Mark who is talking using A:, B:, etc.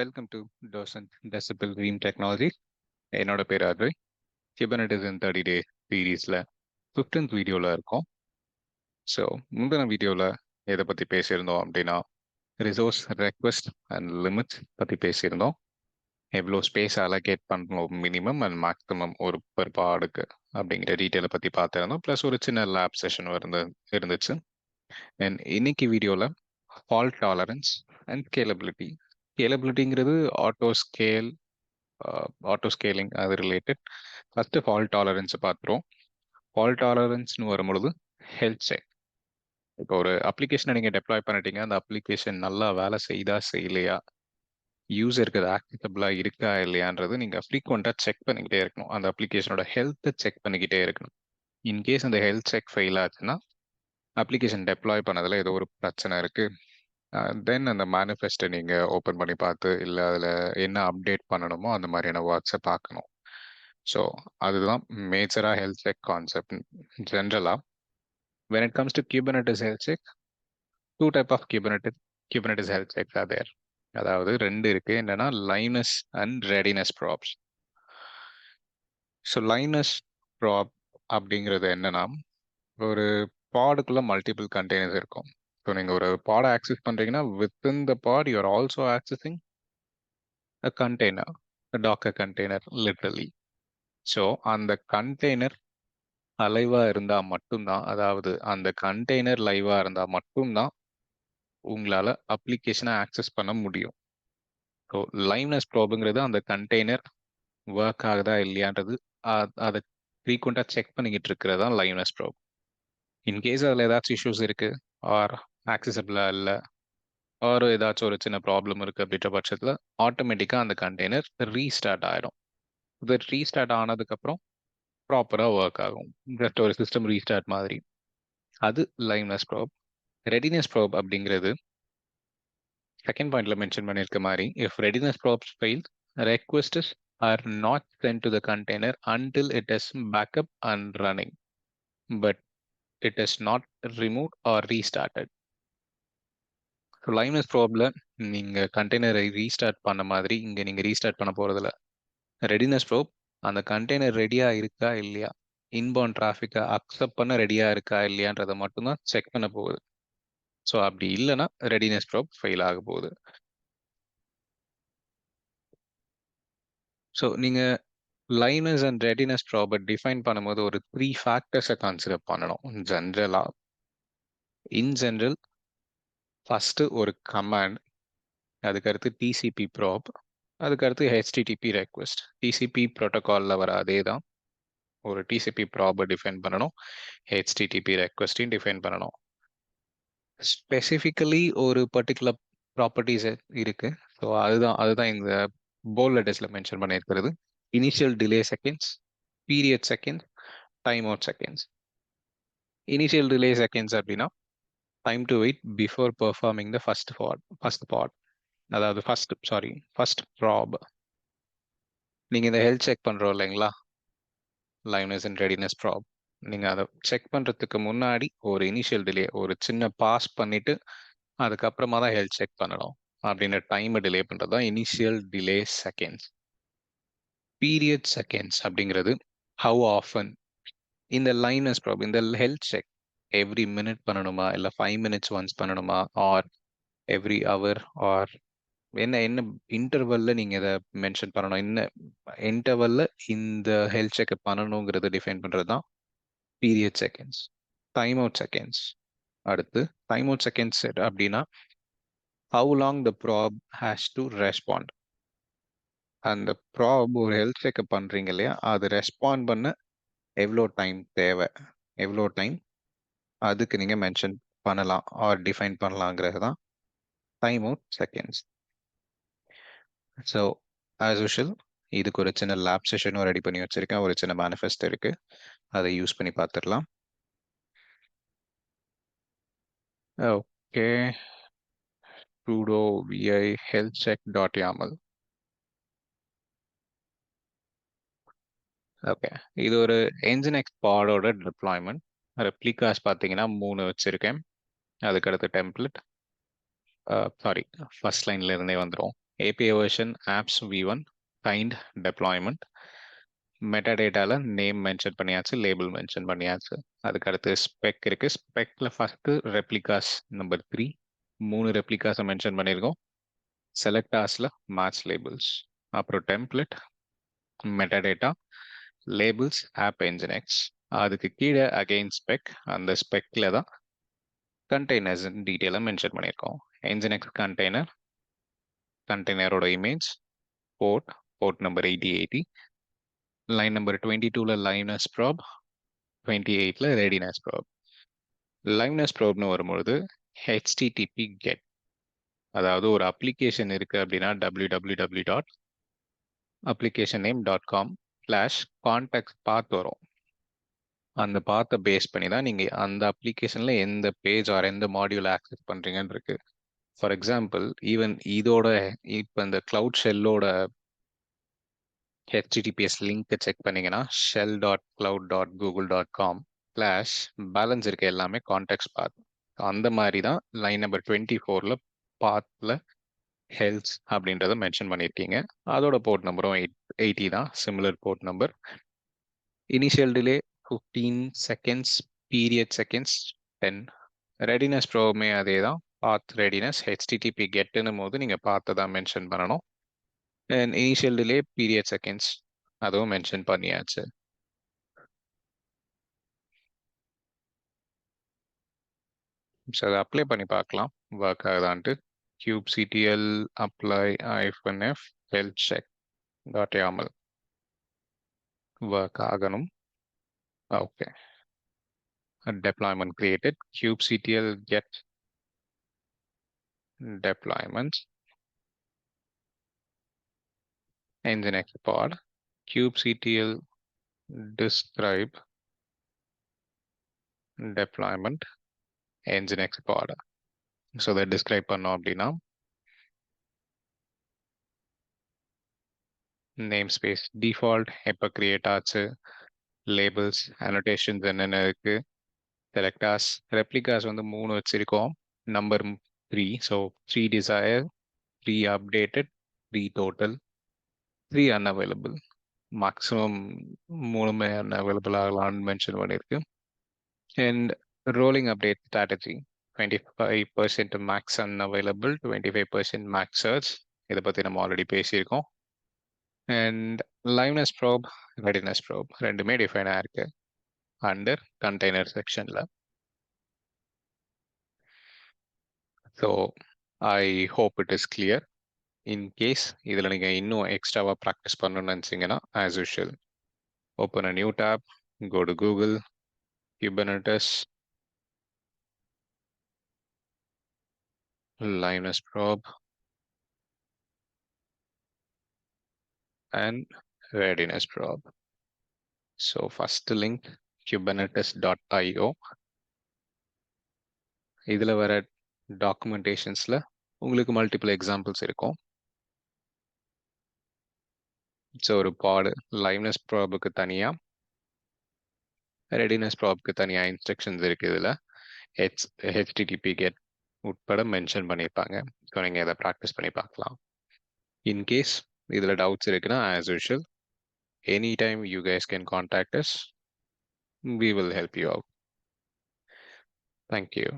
A: Welcome to docent decibel dream technology. என்னோட பேர் அஜய். கிபர்னெட்டிஸ் இன் 30 டே சீரீஸில் 15th வீடியோவில் இருக்கோம். ஸோ முந்தின வீடியோவில் எதை பற்றி பேசியிருந்தோம் அப்படின்னா ரிசோர்ஸ் ரெக்வெஸ்ட் அண்ட் லிமிட்ஸ் பற்றி பேசியிருந்தோம். எவ்வளோ ஸ்பேஸ் அலோகேட் பண்ணணும் மினிமம் அண்ட் மேக்ஸிமம் ஒரு பெர் பாடுக்கு அப்படிங்கிற டீட்டெயிலை பற்றி பார்த்துருந்தோம். ப்ளஸ் ஒரு சின்ன லேப் செஷன் இருந்துச்சு. அண்ட் இன்னைக்கு வீடியோவில் ஃபால்ட் டாலரன்ஸ் அண்ட் ஸ்கேலபிலிட்டி. ஸ்கேலபிலிட்டிங்கிறது ஆட்டோ ஸ்கேலிங் அது ரிலேட்டட். ஃபர்ஸ்ட் ஃபால்ட் டாலரன்ஸை பார்த்துருவோம். ஃபால்ட் டாலரன்ஸ்னு வரும்பொழுது ஹெல்த் செக். இப்போ ஒரு அப்ளிகேஷனை நீங்கள் டெப்ளாய் பண்ணிட்டீங்க, அந்த அப்ளிகேஷன் நல்லா வேலை செய்யலையா, யூசருக்கு அது ஆக்சசபிளாக இருக்கா இல்லையான்றது நீங்கள் ஃப்ரீக்வெண்ட்டாக செக் பண்ணிக்கிட்டே இருக்கணும். அந்த அப்ளிகேஷனோட ஹெல்த்தை செக் பண்ணிக்கிட்டே இருக்கணும். இன்கேஸ் அந்த ஹெல்த் செக் ஃபெயில் ஆச்சுன்னா அப்ளிகேஷன் டெப்ளாய் பண்ணதில் ஏதோ ஒரு பிரச்சனை இருக்குது. தென் அந்த மேனிஃபெஸ்ட்டை நீங்கள் ஓப்பன் பண்ணி பார்த்து இல்லை அதில் என்ன அப்டேட் பண்ணணுமோ அந்த மாதிரியான ஒர்க்ஸை பார்க்கணும். ஸோ அதுதான் மேஜராக ஹெல்த் செக் கான்செப்ட். ஜென்ரலாக when it comes to Kubernetes health check, two type of Kubernetes health checks are there. அதாவது ரெண்டு இருக்கு. என்னன்னா liveness and readiness probes. So liveness probe அப்படிங்கிறது என்னன்னா ஒரு பாடுக்குள்ள மல்டிபிள் கண்டெய்னர்ஸ் இருக்கும். ஸோ நீங்கள் ஒரு பாடை ஆக்சஸ் பண்ணுறீங்கன்னா within the pod you are also accessing a container, docker container literally. So அந்த கண்டெய்னர் லைவாக இருந்தால் மட்டும்தான், அதாவது அந்த கண்டெய்னர் லைவாக இருந்தால் மட்டும்தான் உங்களால் அப்ளிகேஷனை ஆக்சஸ் பண்ண முடியும். ஸோ லைவ்னஸ் ப்ராப்ங்கிறது அந்த கண்டெய்னர் ஒர்க் ஆகுதா இல்லையான்றது அதை ஃப்ரீக்வெண்ட்டாக செக் பண்ணிக்கிட்டு இருக்கிறது தான் லைவ்னஸ் ப்ராப். இன்கேஸ் அதில் ஏதாச்சும் இஷ்யூஸ் இருக்குது ஆர் ஆக்சசபிளாக இல்லை ஆர் ஏதாச்சும் ஒரு சின்ன ப்ராப்ளம் இருக்குது அப்படின்ற பட்சத்தில் ஆட்டோமேட்டிக்காக அந்த கண்டெய்னர் ரீஸ்டார்ட் ஆகிடும். இது ரீஸ்டார்ட் ஆனதுக்கப்புறம் ப்ராப்பராக ஒர்க் ஆகும். ஜஸ்ட் ஒரு சிஸ்டம் ரீஸ்டார்ட் மாதிரி. அது லைவ்னஸ் ப்ராப். ரெடினஸ் ப்ராப் அப்படிங்கிறது செகண்ட் பாயிண்ட்ல மென்ஷன் பண்ணியிருக்க மாதிரி, if readiness probes fail, requests are not sent to the container until it is back up and running, but it is not remove or restarted. So liveness ப்ராப்ல நீங்கள் கண்டெய்னரை restart பண்ண மாதிரி இங்கே நீங்கள் ரீஸ்டார்ட் பண்ண போகிறதில்ல. ரெடினஸ் ப்ராப் அந்த கண்டெய்னர் ரெடியாக இருக்கா இல்லையா, இன்பவுண்ட் டிராஃபிக்கை அக்செப்ட் பண்ண ரெடியாக இருக்கா இல்லையான்றதை மட்டும்தான் செக் பண்ண போகுது. ஸோ அப்படி இல்லைன்னா ரெடினஸ் ப்ராப் ஃபெயில் ஆக போகுது. ஸோ நீங்கள் லைனஸ் அண்ட் ரெடினஸ் ப்ராப்பை டிஃபைன் பண்ணும்போது ஒரு 3 ஃபேக்டர்ஸை கன்சிடர் பண்ணணும். ஜென்ரலாக இன் ஜென்ரல் ஃபஸ்ட்டு ஒரு கமாண்ட், அதுக்கடுத்து டிசிபி ப்ராப், அதுக்கடுத்து ஹெச்டிடிபி ரெக்வெஸ்ட். டிசிபி ப்ரோட்டோகாலில் வர அதே தான். ஒரு டிசிபி ப்ராப்பை டிஃபைன் பண்ணணும், ஹெச்டிடிபி ரெக்வெஸ்ட்டையும் டிஃபைன் பண்ணணும். ஸ்பெசிஃபிக்கலி ஒரு பர்டிகுலர் ப்ராப்பர்ட்டிஸ் இருக்கு. ஸோ அதுதான் இந்த போல் லெட்டர்ஸில் மென்ஷன் பண்ணியிருக்கிறது. Initial delay seconds, period seconds, timeout seconds. Initial delay seconds அப்படின்னா time to wait before performing the first பாட், அதாவது ஃபர்ஸ்ட் ப்ராப். நீங்கள் இந்த ஹெல்த் செக் பண்ணுறோம் இல்லைங்களா, லைவ்னஸ் அண்ட் ரெடினஸ் ப்ராப், நீங்கள் அதை செக் பண்ணுறதுக்கு முன்னாடி ஒரு இனிஷியல் டிலே, ஒரு சின்ன பாஸ் பண்ணிவிட்டு அதுக்கப்புறமா தான் ஹெல்த் செக் பண்ணணும். அப்படின்ற டைமை டிலே பண்ணுறது தான் initial delay seconds. Period seconds அப்படிங்கிறது ஹவு ஆஃபன் இந்த லைவ்னஸ் ப்ராப், இந்த ஹெல்த் செக் எவ்ரி மினிட் பண்ணணுமா, இல்லை 5 minutes ஒன்ஸ் பண்ணணுமா, ஆர் எவ்ரி ஹவர், ஆர் என்ன இன்டர்வல்ல நீங்கள் இதை மென்ஷன் பண்ணணும், என்ன இன்டர்வல்ல இந்த ஹெல்த் செக்கை பண்ணணுங்கிறத டிஃபைன் பண்ணுறது தான் period seconds. Timeout seconds. அடுத்து டைம் அவுட் செகண்ட்ஸ் அப்படின்னா how long the probe has to respond. அந்த ப்ராப் ஒரு ஹெல்த் செக்கப் பண்ணுறீங்க இல்லையா, அது ரெஸ்பாண்ட் பண்ண எவ்வளோ டைம் தேவை, எவ்வளோ டைம் அதுக்கு நீங்கள் மென்ஷன் பண்ணலாம் ஆர் டிஃபைன் பண்ணலாங்கிறது தான் time out seconds. So as usual இதுக்கு ஒரு சின்ன லேப் செஷனும் ரெடி பண்ணி வச்சுருக்கேன். ஒரு சின்ன மேனிஃபெஸ்ட் இருக்குது, அதை யூஸ் பண்ணி பார்த்துடலாம். Okay, sudo vi healthcheck.yaml. Okay, இது ஒரு என்ஜின்எக்ஸ் பாடோட டிப்ளாய்மெண்ட். ரெப்ளிகாஸ் பார்த்தீங்கன்னா 3 வச்சுருக்கேன். அதுக்கடுத்து டெம்ப்ளேட், ஃபர்ஸ்ட் லைன்ல இருந்தே வந்துடும். API version apps v1 kind deployment metadataல நேம் மென்ஷன் பண்ணியாச்சு, லேபிள் மென்ஷன் பண்ணியாச்சு. அதுக்கு அடுத்து ஸ்பெக் இருக்கு. ஸ்பெக்ல ஃபர்ஸ்ட் ரெப்ளிகாஸ் நம்பர் 3 3 ரெப்ளிகாஸை மென்ஷன் பண்ணியிருக்கோம். செலக்டாஸ்ல மேட்ச் லேபிள்ஸ், அப்புறம் template, metadata, labels, app nginx. அதுக்கு கீழே அகெயின் ஸ்பெக், அந்த ஸ்பெக்ல தான் கண்டெய்னர்ஸ் டீட்டெயிலாக மென்ஷன் பண்ணியிருக்கோம். என்ஜினெக்ஸ் கண்டெய்னர், கண்டெய்னரோட image, port number 8080, line number 22ல லைனஸ் ப்ராப், 28ல ரெடினஸ் ப்ராப். லைவ்னஸ் ப்ராப்னு வரும்பொழுது HTTP GET, அதாவது ஒரு அப்ளிகேஷன் இருக்கு அப்படின்னா www.applicationname.com/context path வரும். அந்த பாத்தை பேஸ் பண்ணி தான் நீங்க அந்த அப்ளிகேஷன்ல எந்த பேஜ் ஆர் எந்த மாடியூல் ஆக்சஸ் பண்றீங்கன்னு இருக்கு. ஃபார் எக்ஸாம்பிள், ஈவன் இதோட இப்போ இந்த கிளவுட் ஷெல்லோட HTTPS லிங்க் செக் பண்ணீங்கன்னா shell.cloud.google.com/பேலன்ஸ் இருக்க எல்லாமே கான்டெக்ட் பாத். அந்த மாதிரி தான் லைன் நம்பர் 24ல பாத்ல ஹெல்த் அப்படின்றத மென்ஷன் பண்ணியிருக்கீங்க. அதோட போர்ட் நம்பரும் 80 தான், similar port number. Initial delay 15 seconds, period seconds 10. Readiness ப்ரோவுமே அதே தான், பாத் ரெடினஸ் HTTP கெட்டுன்னும் போது நீங்கள் பார்த்து தான் மென்ஷன் பண்ணணும். And initial delay period seconds அதுவும் மென்ஷன் பண்ணியாச்சு. ஸோ அதை அப்ளை பண்ணி பார்க்கலாம் ஒர்க் ஆகுதான்ட்டு. kubectl apply -f health check.yaml work ஆகணும். Okay, deployment created, kubectl get deployment, nginx pod, kubectl describe deployment nginx pod. So அதை டிஸ்கிரைப் பண்ணோம் அப்படின்னா நேம் ஸ்பேஸ் டிஃபால்ட் எப்போ கிரியேட் ஆச்சு, லேபிள்ஸ் அனோட்டேஷன்ஸ் என்னென்ன இருக்கு, செலக்டாஸ் ரெப்ளிகாஸ் வந்து 3 வச்சிருக்கோம், number 3. So 3 desired, 3 updated, 3 total, 3 unavailable. Maximum 3மே அன்அவைலபிள் ஆகலாம்னு மென்ஷன் பண்ணியிருக்கு. And rolling update strategy 25% max unavailable, 25% max surge. இதை பற்றி நம்ம ஆல்ரெடி பேசியிருக்கோம். And liveness probe, readiness probe ரெண்டுமே டிஃபைன் ஆயிருக்கு அண்டர் கண்டெய்னர் செக்ஷன்ல. So I hope it is clear. In case இதில் நீங்கள் இன்னும் எக்ஸ்ட்ராவாக ப்ராக்டிஸ் பண்ணணும்னு நினச்சிங்கன்னா as usual open a new tab, go to Google, Kubernetes, Linus probe, and readiness probe. So first link kubernetes.io. இதில் வர டாக்குமெண்டேஷன்ஸில் உங்களுக்கு மல்டிபிள் எக்ஸாம்பிள்ஸ் இருக்கும். ஸோ ஒரு பாடு லைவ்னஸ் ப்ராபுக்கு தனியாக, ரெடினஸ் ப்ராபுக்கு தனியாக இன்ஸ்ட்ரக்ஷன்ஸ் இருக்குது. இதில் HTTP get உட்பட மென்ஷன் பண்ணியிருப்பாங்க. ஸோ நீங்கள் இதை ப்ராக்டிஸ் பண்ணி பார்க்கலாம். இன்கேஸ் இதில் டவுட்ஸ் இருக்குன்னா as usual anytime you guys can contact us. We will help you out. Thank you.